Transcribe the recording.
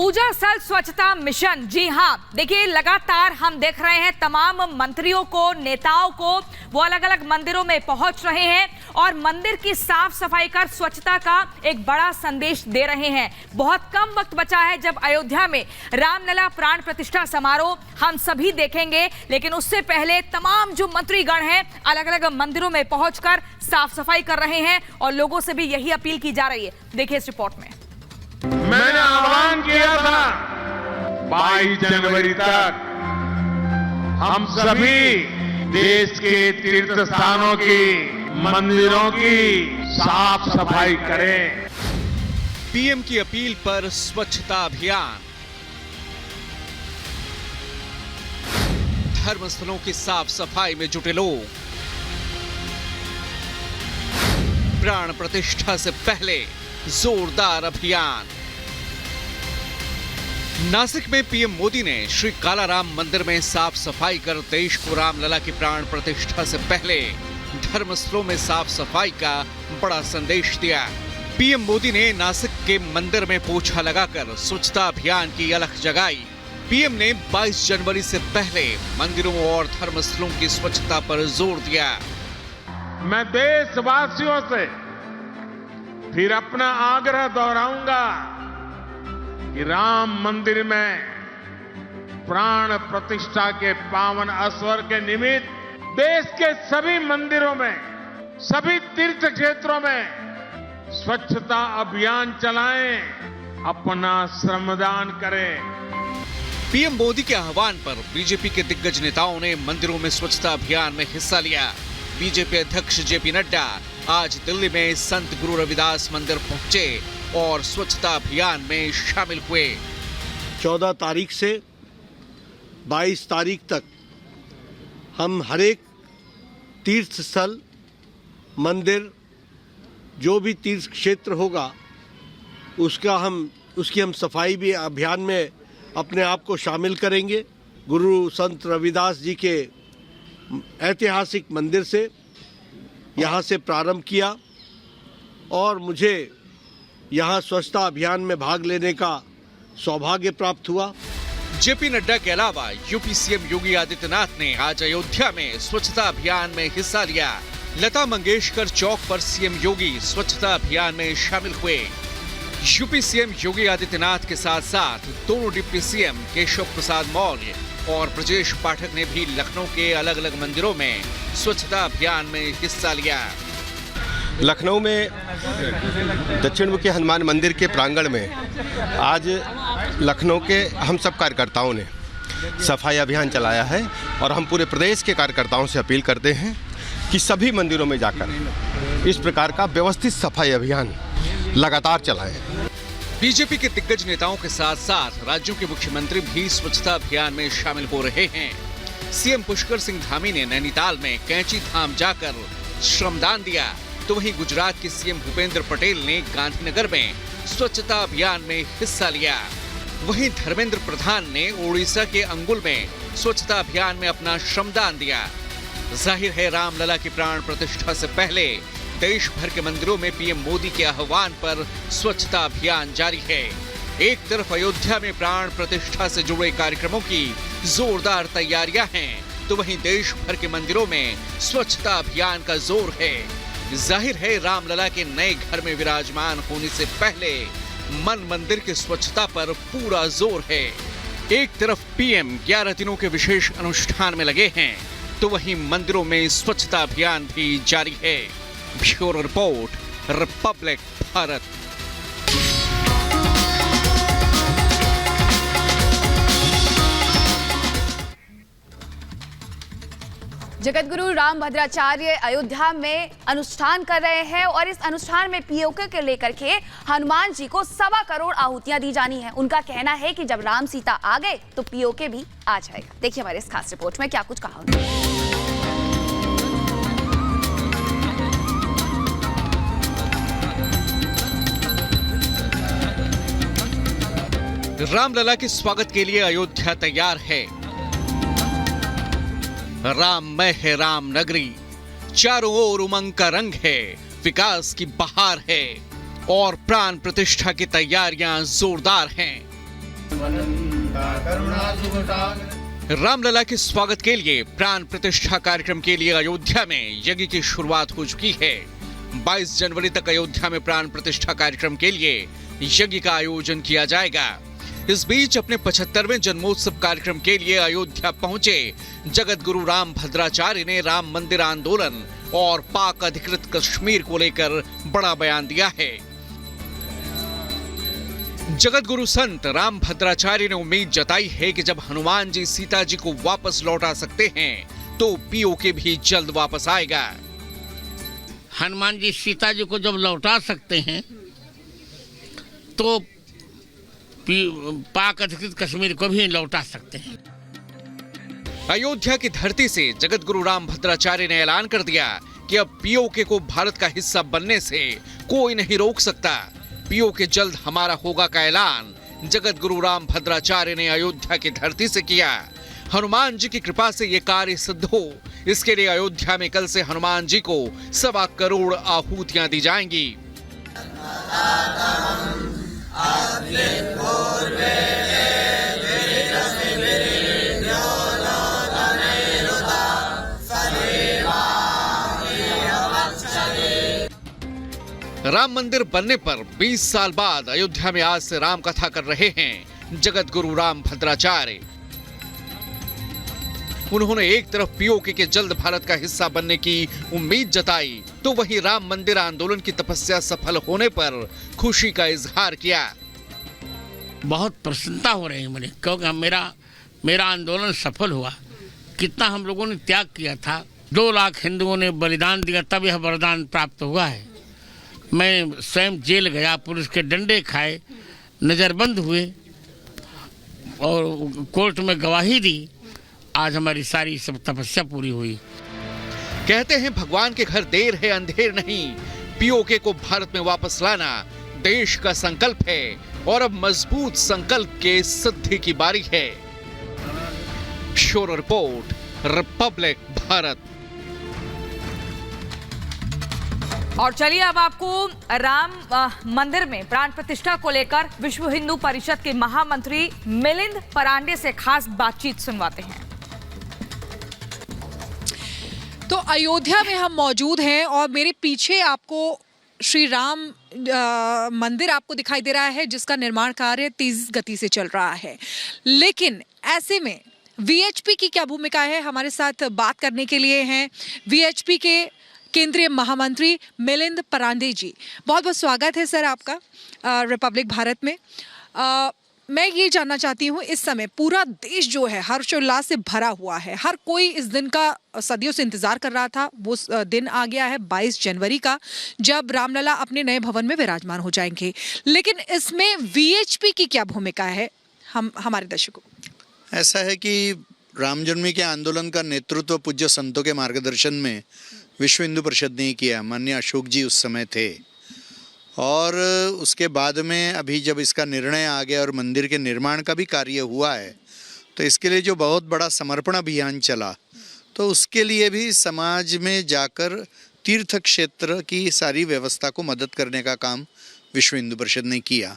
पूजा स्थल स्वच्छता मिशन। जी हां, देखिए लगातार हम देख रहे हैं तमाम मंत्रियों को, नेताओं को, वो अलग अलग मंदिरों में पहुंच रहे हैं और मंदिर की साफ सफाई कर स्वच्छता का एक बड़ा संदेश दे रहे हैं। बहुत कम वक्त बचा है जब अयोध्या में रामलला प्राण प्रतिष्ठा समारोह हम सभी देखेंगे, लेकिन उससे पहले तमाम जो मंत्रीगण हैं अलग अलग मंदिरों में पहुंचकर साफ सफाई कर रहे हैं और लोगों से भी यही अपील की जा रही है। देखिए इस रिपोर्ट में। मैंने आह्वान किया था 22 जनवरी तक हम सभी देश के तीर्थ स्थानों की, मंदिरों की साफ सफाई करें। पीएम की अपील पर स्वच्छता अभियान। धर्मस्थलों की साफ सफाई में जुटे लोग। प्राण प्रतिष्ठा से पहले जोरदार अभियान। नासिक में पीएम मोदी ने श्री कालाराम मंदिर में साफ सफाई कर देश को रामलला की प्राण प्रतिष्ठा से पहले धर्मस्थलों में साफ सफाई का बड़ा संदेश दिया। पीएम मोदी ने नासिक के मंदिर में पोछा लगाकर स्वच्छता अभियान की अलख जगाई। पीएम ने 22 जनवरी से पहले मंदिरों और धर्मस्थलों की स्वच्छता पर जोर दिया। मैं देशवासियों से फिर अपना आग्रह दोहराऊंगा कि राम मंदिर में प्राण प्रतिष्ठा के पावन अवसर के निमित्त देश के सभी मंदिरों में, सभी तीर्थ क्षेत्रों में स्वच्छता अभियान चलाएं, अपना श्रमदान करें। पीएम मोदी के आह्वान पर बीजेपी के दिग्गज नेताओं ने मंदिरों में स्वच्छता अभियान में हिस्सा लिया। बीजेपी अध्यक्ष जेपी नड्डा आज दिल्ली में संत गुरु रविदास मंदिर पहुंचे और स्वच्छता अभियान में शामिल हुए। 14 तारीख से 22 तारीख तक हम हरेक तीर्थ स्थल, मंदिर, जो भी तीर्थ क्षेत्र होगा उसकी हम सफाई भी अभियान में अपने आप को शामिल करेंगे। गुरु संत रविदास जी के ऐतिहासिक मंदिर से यहाँ से प्रारंभ किया और मुझे यहाँ स्वच्छता अभियान में भाग लेने का सौभाग्य प्राप्त हुआ। जेपी नड्डा के अलावा यूपी सीएम योगी आदित्यनाथ ने आज अयोध्या में स्वच्छता अभियान में हिस्सा लिया। लता मंगेशकर चौक पर सीएम योगी स्वच्छता अभियान में शामिल हुए। यूपी सीएम योगी आदित्यनाथ के साथ साथ दोनों डिप्टी सीएम केशव प्रसाद मौर्य और ब्रजेश पाठक ने भी लखनऊ के अलग अलग मंदिरों में स्वच्छता अभियान में हिस्सा लिया। लखनऊ में दक्षिण मुखी हनुमान मंदिर के प्रांगण में आज लखनऊ के हम सब कार्यकर्ताओं ने सफाई अभियान चलाया है और हम पूरे प्रदेश के कार्यकर्ताओं से अपील करते हैं कि सभी मंदिरों में जाकर इस प्रकार का व्यवस्थित सफाई अभियान लगातार चलाएं। बीजेपी के दिग्गज नेताओं के साथ साथ राज्यों के मुख्यमंत्री भी स्वच्छता अभियान में शामिल हो रहे हैं। सीएम पुष्कर सिंह धामी ने नैनीताल में कैंची धाम जाकर श्रमदान दिया, तो वहीं गुजरात के सीएम भूपेंद्र पटेल ने गांधीनगर में स्वच्छता अभियान में हिस्सा लिया। वहीं धर्मेंद्र प्रधान ने ओडिशा के अंगुल में स्वच्छता अभियान में अपना श्रमदान दिया। जाहिर है रामलला की प्राण प्रतिष्ठा से पहले देश भर के मंदिरों में पीएम मोदी के आह्वान पर स्वच्छता अभियान जारी है। एक तरफ अयोध्या में प्राण प्रतिष्ठा से जुड़े कार्यक्रमों की जोरदार तैयारियां हैं, तो वहीं देश भर के मंदिरों में स्वच्छता अभियान का जोर है। जाहिर है रामलला के नए घर में विराजमान होने से पहले मन मंदिर की स्वच्छता पर पूरा जोर है। एक तरफ पीएम 11 दिनों के विशेष अनुष्ठान में लगे हैं, तो वहीं मंदिरों में स्वच्छता अभियान भी जारी है। Bureau report, Republic Bharat. Jagadguru Rambhadracharya Ayodhya में अनुष्ठान कर रहे हैं और इस अनुष्ठान में पीओके के लेकर के हनुमान जी को 1.25 करोड़ आहुतियां दी जानी है। उनका कहना है कि जब राम सीता आ गए तो पीओके भी आ जाएगा। देखिए हमारे इस खास रिपोर्ट में क्या कुछ कहा उन्होंने। रामलला के स्वागत के लिए अयोध्या तैयार है। राममय है राम नगरी, चारों ओर उमंग का रंग है, विकास की बहार है और प्राण प्रतिष्ठा की तैयारियां जोरदार हैं। रामलला के स्वागत के लिए प्राण प्रतिष्ठा कार्यक्रम के लिए अयोध्या में यज्ञ की शुरुआत हो चुकी है। 22 जनवरी तक अयोध्या में प्राण प्रतिष्ठा कार्यक्रम के लिए यज्ञ का आयोजन किया जाएगा। इस बीच अपने 75वें जन्मोत्सव कार्यक्रम के लिए अयोध्या पहुंचे जगत गुरु राम भद्राचार्य ने राम मंदिर आंदोलन और पाक अधिकृत कश्मीर को लेकर बड़ा बयान दिया है। जगत गुरु संत राम भद्राचार्य ने उम्मीद जताई है कि जब हनुमान जी सीता जी को वापस लौटा सकते हैं तो पीओके भी जल्द वापस आएगा। हनुमान जी सीता जी को जब लौटा सकते हैं तो पाक अधिकृत कश्मीर को भी लौटा सकते हैं। अयोध्या की धरती से जगत गुरु राम भद्राचार्य ने ऐलान कर दिया कि अब पीओके को भारत का हिस्सा बनने से कोई नहीं रोक सकता। पीओके जल्द हमारा होगा का ऐलान जगत गुरु राम भद्राचार्य ने अयोध्या की धरती से किया। हनुमान जी की कृपा से ये कार्य सिद्ध हो, इसके लिए अयोध्या में कल से हनुमान जी को 1.25 करोड़ आहूतियां दी जाएंगी। राम मंदिर बनने पर 20 साल बाद अयोध्या में आज से राम कथा कर रहे हैं जगत गुरु राम भद्राचार्य। उन्होंने एक तरफ पीओके के जल्द भारत का हिस्सा बनने की उम्मीद जताई तो वहीं राम मंदिर आंदोलन की तपस्या सफल होने पर खुशी का इजहार किया। बहुत प्रसन्नता हो रही है मुझे, क्योंकि मेरा आंदोलन सफल हुआ। कितना हम लोगों ने त्याग किया था, 2 लाख हिंदुओं ने बलिदान दिया, तब यह वरदान प्राप्त हुआ है। मैं स्वयं जेल गया, पुलिस के डंडे खाए, नज़रबंद हुए और कोर्ट में गवाही दी। आज हमारी सारी सब तपस्या पूरी हुई। कहते हैं भगवान के घर देर है अंधेर नहीं। पीओके को भारत में वापस लाना देश का संकल्प है और अब मजबूत संकल्प के सिद्धि की बारी है। Bureau report, Republic Bharat. और चलिए अब आपको राम मंदिर में प्राण प्रतिष्ठा को लेकर विश्व हिंदू परिषद के महामंत्री मिलिंद परांडे से खास बातचीत सुनवाते हैं। तो अयोध्या में हम मौजूद हैं और मेरे पीछे आपको श्री राम मंदिर आपको दिखाई दे रहा है, जिसका निर्माण कार्य तेज गति से चल रहा है। लेकिन ऐसे में वीएचपी की क्या भूमिका है, हमारे साथ बात करने के लिए हैं वीएचपी के केंद्रीय महामंत्री मिलिंद परांडे जी। बहुत बहुत स्वागत है सर आपका रिपब्लिक भारत में। मैं ये जानना चाहती हूँ, इस समय पूरा देश जो है हर्षोल्लास से भरा हुआ है। हर कोई इस दिन का सदियों से इंतजार कर रहा था। वो दिन आ गया है 22 जनवरी का, जब रामलला अपने नए भवन में विराजमान हो जाएंगे। लेकिन इसमें वीएचपी की क्या भूमिका है हमारे दर्शकों? ऐसा है कि राम जन्मभूमि के आंदोलन का नेतृत्व पूज्य संतों के मार्गदर्शन में विश्व हिंदू परिषद ने किया। माननीय अशोक जी उस समय थे और उसके बाद में अभी जब इसका निर्णय आ गया और मंदिर के निर्माण का भी कार्य हुआ है, तो इसके लिए जो बहुत बड़ा समर्पण अभियान चला, तो उसके लिए भी समाज में जाकर तीर्थ क्षेत्र की सारी व्यवस्था को मदद करने का काम विश्व हिंदू परिषद ने किया।